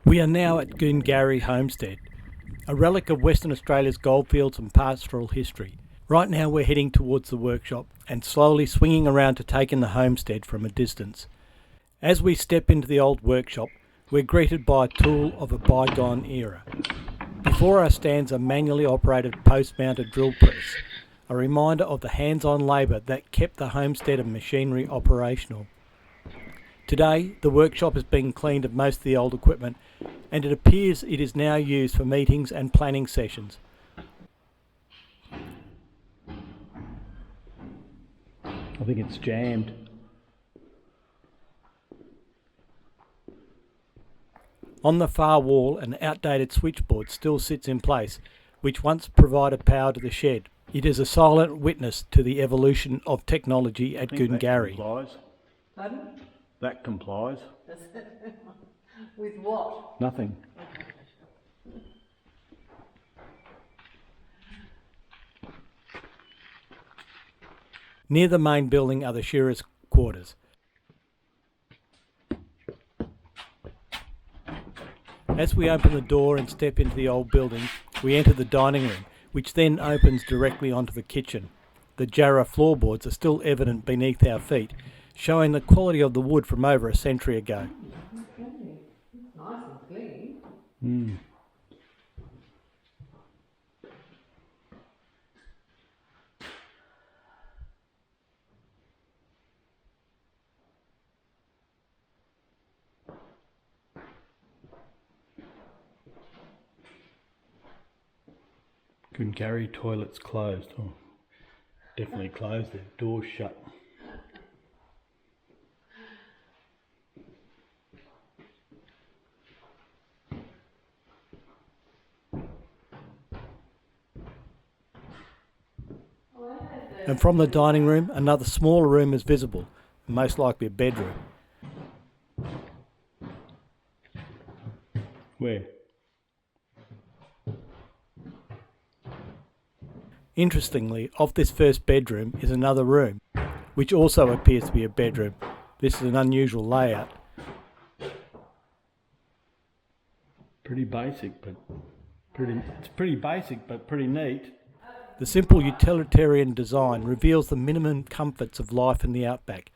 We are now at Goongarrie Homestead, a relic of Western Australia's goldfields and pastoral history. Right now we're heading towards the workshop and slowly swinging around to take in the homestead from a distance. As we step into the old workshop, we're greeted by a tool of a bygone era. Before us stands a manually operated post-mounted drill press, a reminder of the hands-on labour that kept the homestead and machinery operational. Today, the workshop has been cleaned of most of the old equipment, and it appears it is now used for meetings and planning sessions. I think it's jammed. On the far wall, an outdated switchboard still sits in place, which once provided power to the shed. It is a silent witness to the evolution of technology at Goongarrie. Pardon? That complies. With what? Nothing. Near the main building are the shearers' quarters. As we open the door and step into the old building, we enter the dining room, which then opens directly onto the kitchen. The jarrah floorboards are still evident beneath our feet, showing the quality of the wood from over a century ago. Okay. Nice and clean. Goongarrie toilets closed. Oh, definitely closed. The door's shut. And from the dining room, another smaller room is visible, most likely a bedroom. Where? Interestingly, off this first bedroom is another room, which also appears to be a bedroom. This is an unusual layout. Pretty basic, but pretty neat. The simple utilitarian design reveals the minimum comforts of life in the outback.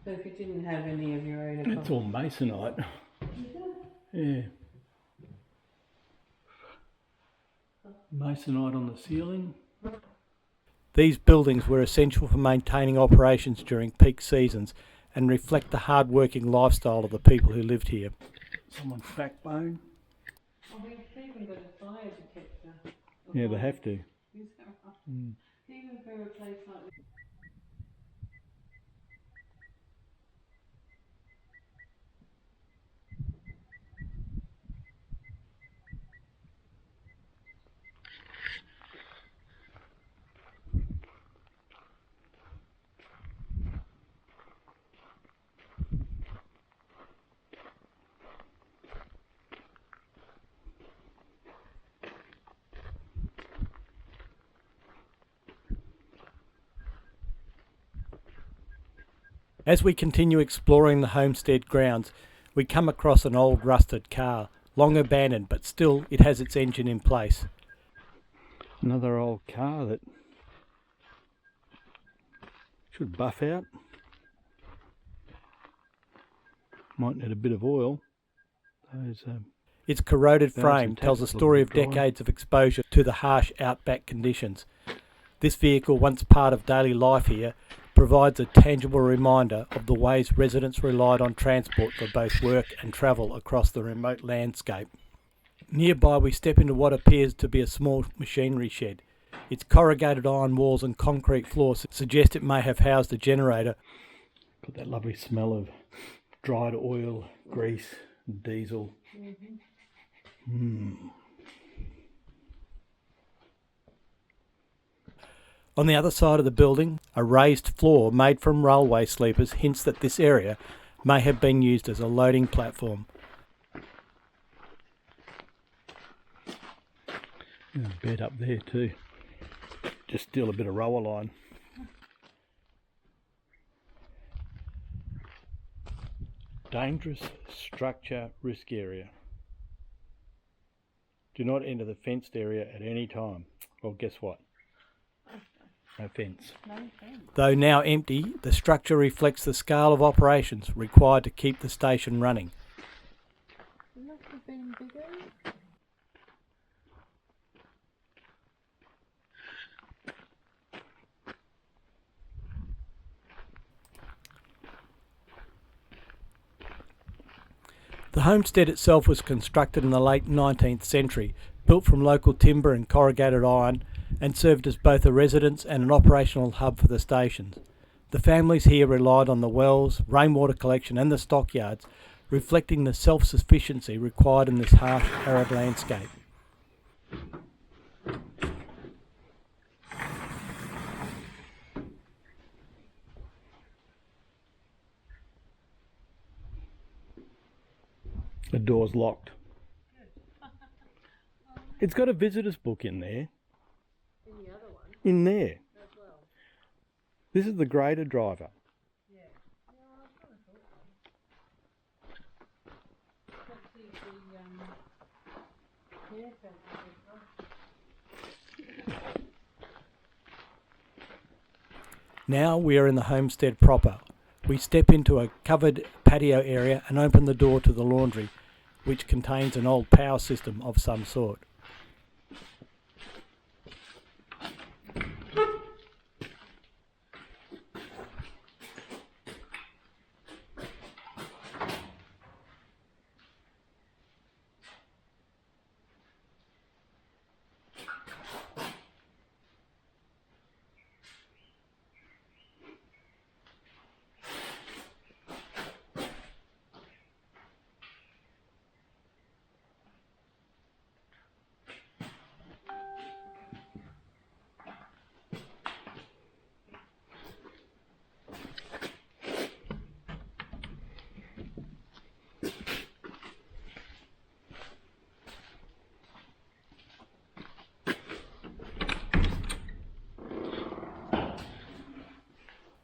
So if you didn't have any of your own It's all masonite. Yeah. Masonite on the ceiling. These buildings were essential for maintaining operations during peak seasons and reflect the hard-working lifestyle of the people who lived here. Someone's backbone. Oh, we've even got a fire detector. Yeah, they have to. Is that right? Even for a place like this. As we continue exploring the homestead grounds, we come across an old rusted car, long abandoned, but still it has its engine in place. Another old car that should buff out. Might need a bit of oil. Its corroded Bells frame and tells a tassels story look of dry. decades of exposure to the harsh outback conditions. This vehicle, once part of daily life here, provides a tangible reminder of the ways residents relied on transport for both work and travel across the remote landscape. Nearby we step into what appears to be a small machinery shed. Its corrugated iron walls and concrete floors suggest it may have housed a generator. Got that lovely smell of dried oil, grease and diesel. On the other side of the building, a raised floor made from railway sleepers hints that this area may have been used as a loading platform. There's a bed up there too. Just still a bit of rower line. Dangerous structure risk area. Do not enter the fenced area at any time. Well, guess what? No fence. No thanks. Though now empty, the structure reflects the scale of operations required to keep the station running. It must have been bigger. The homestead itself was constructed in the late 19th century, built from local timber and corrugated iron, and served as both a residence and an operational hub for the stations. The families here relied on the wells, rainwater collection and the stockyards, reflecting the self-sufficiency required in this harsh arid landscape. The door's locked. It's got a visitor's book in there. In the other one In there. as well. This is the grader driver. Yeah. Yeah, I kind of thought so. Let's see the hair fence. Now we are in the homestead proper. We step into a covered patio area and open the door to the laundry, which contains an old power system of some sort.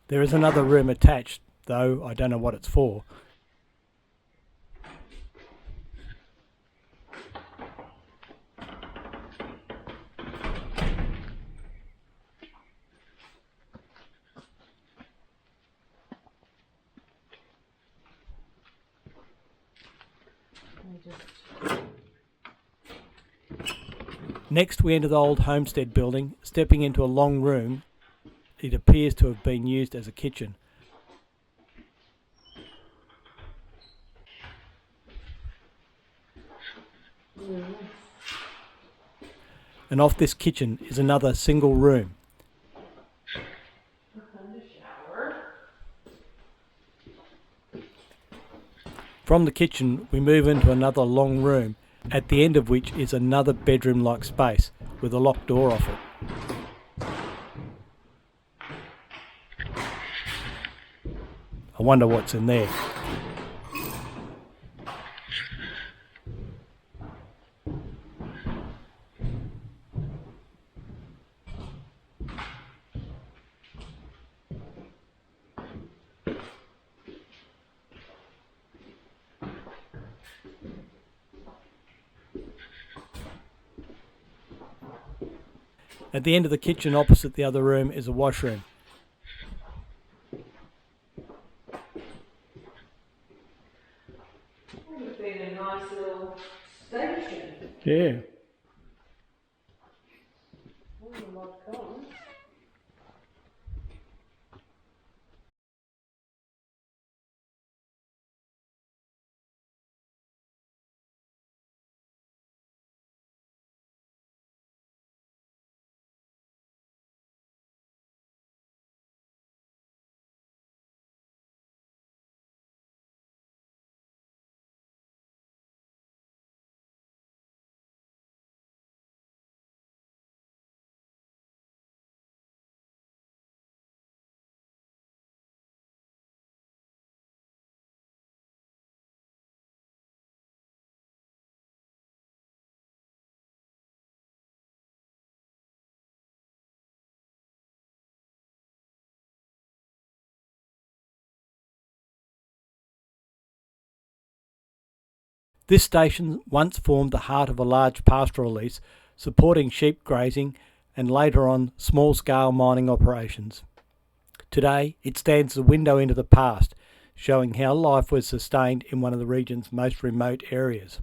There is another room attached, though I don't know what it's for. Next we enter the old homestead building, stepping into a long room. It appears to have been used as a kitchen. And off this kitchen is another single room. From the kitchen we move into another long room, at the end of which is another bedroom-like space with a locked door off it. I wonder what's in there. At the end of the kitchen opposite the other room is a washroom. Would have been a nice little station. Yeah. This station once formed the heart of a large pastoral lease, supporting sheep grazing and later on small-scale mining operations. Today, it stands as a window into the past, showing how life was sustained in one of the region's most remote areas.